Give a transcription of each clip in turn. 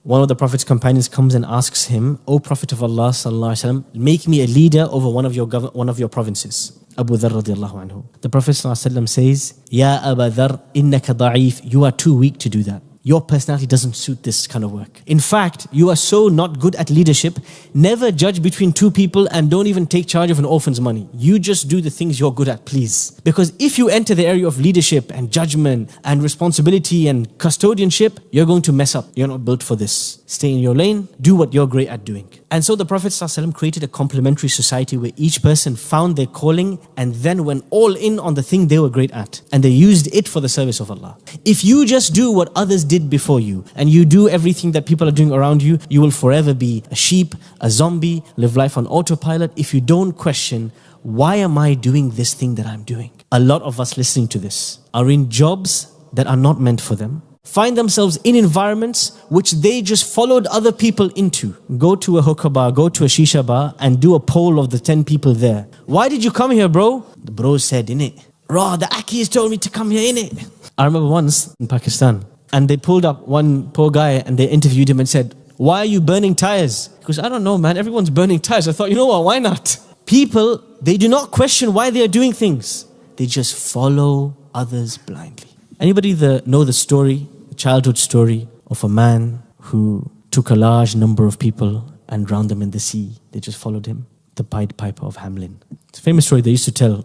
One of the Prophet's companions comes and asks him, O Prophet of Allah sallallahu alaihi wasallam, make me a leader over one of your provinces. Abu Dharr radiallahu anhu. The Prophet sallallahu alaihi wasallam says, Ya Aba Dharr, innaka da'if. You are too weak to do that. Your personality doesn't suit this kind of work. In fact, you are so not good at leadership. Never judge between two people and don't even take charge of an orphan's money. You just do the things you're good at, please. Because if you enter the area of leadership and judgment and responsibility and custodianship, you're going to mess up. You're not built for this. Stay in your lane. Do what you're great at doing. And so the Prophet ﷺ created a complementary society where each person found their calling and then went all in on the thing they were great at. And they used it for the service of Allah. If you just do what others did before you and you do everything that people are doing around you, you will forever be a sheep, a zombie, live life on autopilot if you don't question, why am I doing this thing that I'm doing? A lot of us listening to this are in jobs that are not meant for them. Find themselves in environments which they just followed other people into. Go to a hookah bar, go to a shisha bar and do a poll of the 10 people there. Why did you come here, bro? The bro said, innit? Raw, the Akis told me to come here, innit? I remember once in Pakistan and they pulled up one poor guy and they interviewed him and said, why are you burning tires? He goes, I don't know, man. Everyone's burning tires. I thought, you know what? Why not? People, they do not question why they are doing things. They just follow others blindly. Anybody know the story, the childhood story of a man who took a large number of people and drowned them in the sea? They just followed him. The Pied Piper of Hamelin. It's a famous story they used to tell.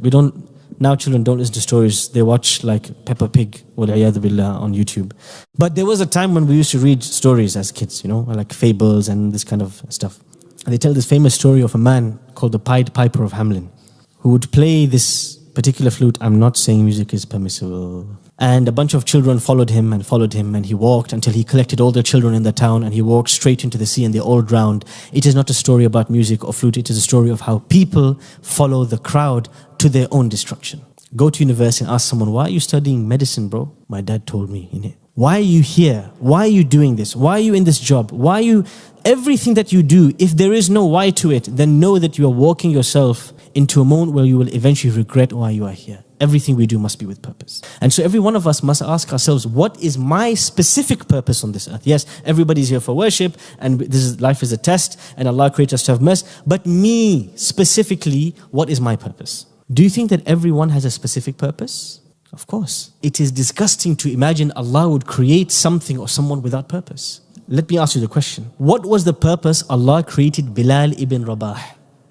Now children don't listen to stories. They watch like Peppa Pig, wal-iyadhu billah, on YouTube. But there was a time when we used to read stories as kids, like fables and this kind of stuff. And they tell this famous story of a man called the Pied Piper of Hamelin who would play this particular flute. I'm not saying music is permissible. And a bunch of children followed him, and he walked until he collected all the children in the town and he walked straight into the sea and they all drowned. It is not a story about music or flute. It is a story of how people follow the crowd to their own destruction. Go to university and ask someone, why are you studying medicine, bro? My dad told me, innit? Why are you here? Why are you doing this? Why are you in this job? Why are you... Everything that you do, if there is no why to it, then know that you are walking yourself into a moment where you will eventually regret why you are here. Everything we do must be with purpose. And so every one of us must ask ourselves, what is my specific purpose on this earth? Yes, everybody's here for worship and life is a test and Allah created us to have mercy. But me, specifically, what is my purpose? Do you think that everyone has a specific purpose? Of course. It is disgusting to imagine Allah would create something or someone without purpose. Let me ask you the question. What was the purpose Allah created Bilal ibn Rabah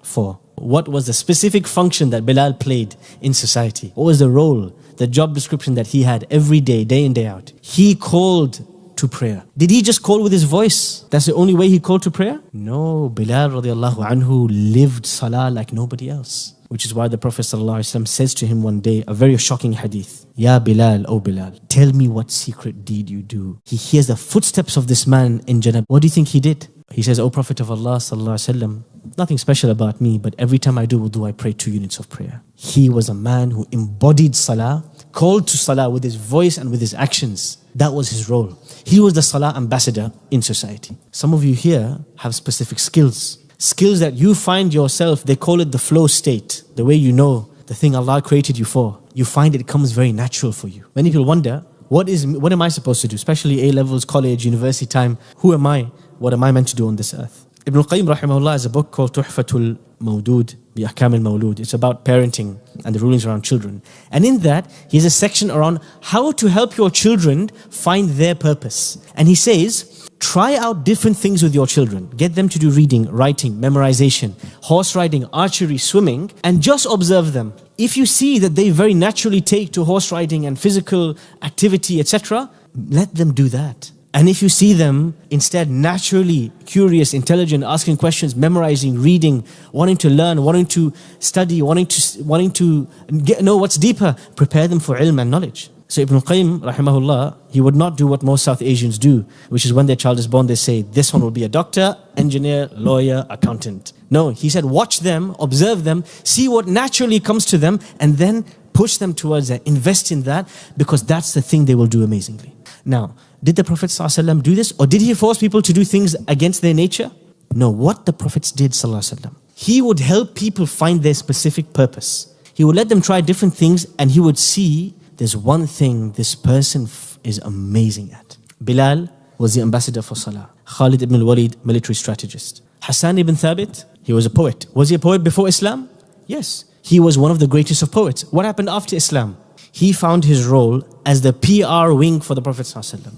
for? What was the specific function that Bilal played in society? What was the role, the job description that he had every day, day in, day out? He called to prayer. Did he just call with his voice? That's the only way he called to prayer? No, Bilal radiallahu anhu lived salah like nobody else. Which is why the Prophet ﷺ says to him one day, a very shocking hadith, Ya Bilal, O Bilal, tell me what secret deed you do. He hears the footsteps of this man in Jannah. What do you think he did? He says, O Prophet of Allah ﷺ, nothing special about me, but every time I do wudu, I pray 2 units of prayer. He was a man who embodied salah, called to salah with his voice and with his actions. That was his role. He was the salah ambassador in society. Some of you here have specific skills. Skills that you find yourself, they call it the flow state. The way you know the thing Allah created you for. You find it comes very natural for you. Many people wonder, what am I supposed to do? Especially A-levels, college, university time. Who am I? What am I meant to do on this earth? Ibn al-Qayyim rahimahullah has a book called Tuhfatul Mawdud bi Ahkam al-Mawlud. It's about parenting and the rulings around children. And in that, he has a section around how to help your children find their purpose. And he says, try out different things with your children. Get them to do reading, writing, memorization, horse riding, archery, swimming, and just observe them. If you see that they very naturally take to horse riding and physical activity, etc., let them do that. And if you see them instead naturally curious, intelligent, asking questions, memorizing, reading, wanting to learn, wanting to study, wanting to know what's deeper, prepare them for ilm and knowledge. So Ibn al-Qayyim, rahimahullah, he would not do what most South Asians do, which is when their child is born, they say, this one will be a doctor, engineer, lawyer, accountant. No, he said, watch them, observe them, see what naturally comes to them, and then push them towards that, invest in that, because that's the thing they will do amazingly. Now, did the Prophet ﷺ do this? Or did he force people to do things against their nature? No, what the Prophets did, ﷺ, he would help people find their specific purpose. He would let them try different things, and he would see there's one thing this person is amazing at. Bilal was the ambassador for salah. Khalid ibn al-Walid, military strategist. Hassan ibn Thabit, he was a poet. Was he a poet before Islam? Yes. He was one of the greatest of poets. What happened after Islam? He found his role as the PR wing for the Prophet ﷺ.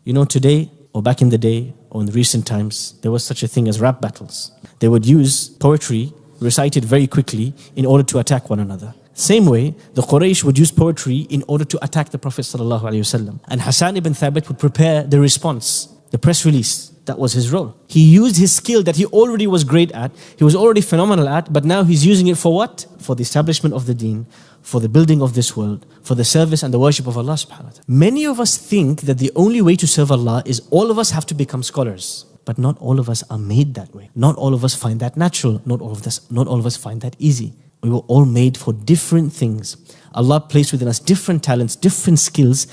You know, today, or back in the day, or in recent times, there was such a thing as rap battles. They would use poetry recited very quickly in order to attack one another. Same way, the Quraysh would use poetry in order to attack the Prophet ﷺ. And Hassan ibn Thabit would prepare the response, the press release. That was his role. He used his skill that he already was great at, he was already phenomenal at, but now he's using it for what? For the establishment of the deen, for the building of this world, for the service and the worship of Allah subhanahu wa ta'ala. Many of us think that the only way to serve Allah is all of us have to become scholars. But not all of us are made that way. Not all of us find that natural. Not all of us find that easy. We were all made for different things. Allah placed within us different talents, different skills.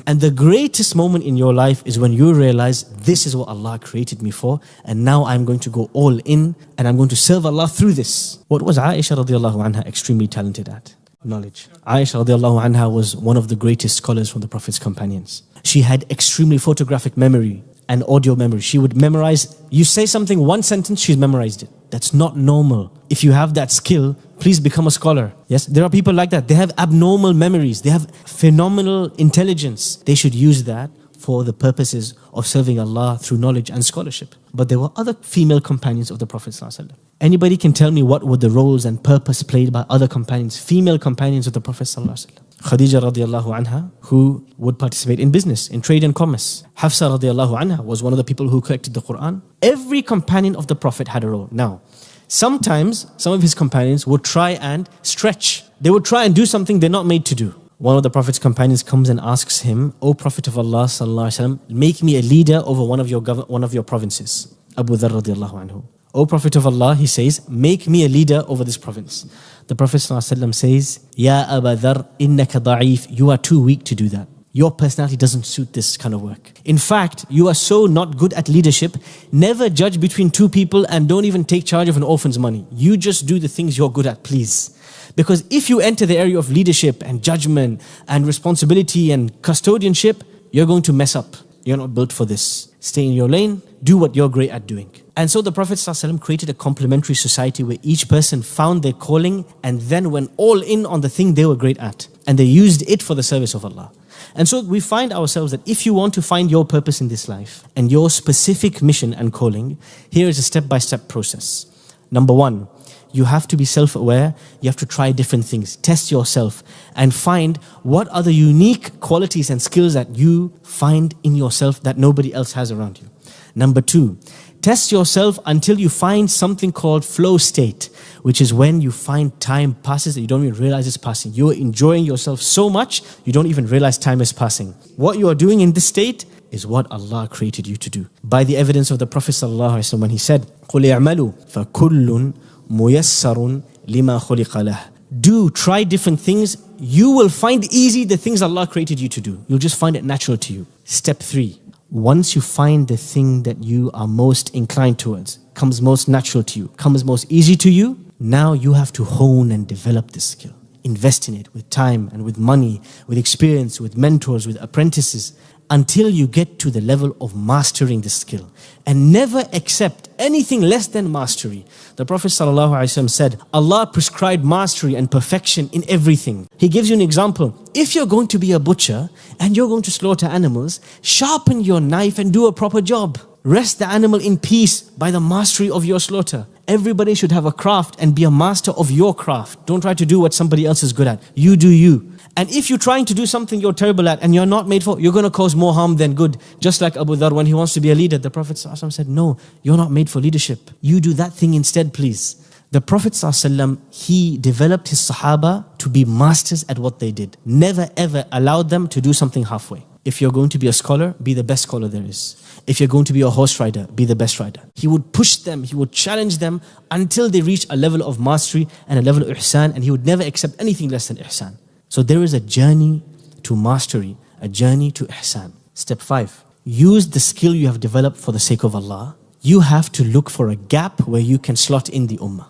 And the greatest moment in your life is when you realize this is what Allah created me for, and now I'm going to go all in and I'm going to serve Allah through this. What was Aisha radiallahu anha extremely talented at? Knowledge. Aisha radiallahu anha was one of the greatest scholars from the Prophet's companions. She had extremely photographic memory and audio memory. She would memorize, you say something, one sentence, she's memorized it. That's not normal. If you have that skill, please become a scholar. Yes, there are people like that. They have abnormal memories. They have phenomenal intelligence. They should use that for the purposes of serving Allah through knowledge and scholarship. But there were other female companions of the Prophet ﷺ. Anybody can tell me what were the roles and purpose played by other companions, female companions of the Prophet ﷺ? Khadija radiallahu anha, who would participate in business, in trade and commerce. Hafsa radiallahu anha was one of the people who collected the Quran. Every companion of the Prophet had a role. Now, sometimes some of his companions would try and stretch. They would try and do something they're not made to do. One of the Prophet's companions comes and asks him, O Prophet of Allah sallallahu alaihi wasallam, make me a leader over one of your provinces. Abu Dharr radiallahu anhu. O Prophet of Allah, he says, make me a leader over this province. The Prophet ﷺ says, Ya Abu Dharr, innaka da'if, you are too weak to do that. Your personality doesn't suit this kind of work. In fact, you are so not good at leadership, never judge between two people and don't even take charge of an orphan's money. You just do the things you're good at, please. Because if you enter the area of leadership and judgment and responsibility and custodianship, you're going to mess up. You're not built for this. Stay in your lane, do what you're great at doing. And so the Prophet ﷺ created a complementary society where each person found their calling and then went all in on the thing they were great at. And they used it for the service of Allah. And so we find ourselves that if you want to find your purpose in this life and your specific mission and calling, here is a step-by-step process. Number one, you have to be self-aware. You have to try different things. Test yourself and find what are the unique qualities and skills that you find in yourself that nobody else has around you. Number two, test yourself until you find something called flow state, which is when you find time passes that you don't even realize it's passing. You're enjoying yourself so much, you don't even realize time is passing. What you are doing in this state is what Allah created you to do. By the evidence of the Prophet ﷺ when he said, قُلْ اعْمَلُوا فَكُلٌّ مُيَسَّرٌ لِمَا خُلِقَ لَهُ. Do, try different things. You will find easy the things Allah created you to do. You'll just find it natural to you. Step 3. Once you find the thing that you are most inclined towards, comes most natural to you, comes most easy to you, now you have to hone and develop this skill. Invest in it with time and with money, with experience, with mentors, with apprentices, until you get to the level of mastering the skill. And never accept anything less than mastery. The Prophet ﷺ said, Allah prescribed mastery and perfection in everything. He gives you an example. If you're going to be a butcher and you're going to slaughter animals, sharpen your knife and do a proper job. Rest the animal in peace by the mastery of your slaughter. Everybody should have a craft and be a master of your craft. Don't try to do what somebody else is good at. You do you. And if you're trying to do something you're terrible at and you're not made for, you're going to cause more harm than good. Just like Abu Dharr, when he wants to be a leader, the Prophet ﷺ said, no, you're not made for leadership. You do that thing instead, please. The Prophet ﷺ, he developed his Sahaba to be masters at what they did. Never ever allowed them to do something halfway. If you're going to be a scholar, be the best scholar there is. If you're going to be a horse rider, be the best rider. He would push them, he would challenge them until they reach a level of mastery and a level of ihsan, and he would never accept anything less than ihsan. So there is a journey to mastery, a journey to ihsan. Step 5, use the skill you have developed for the sake of Allah. You have to look for a gap where you can slot in the ummah.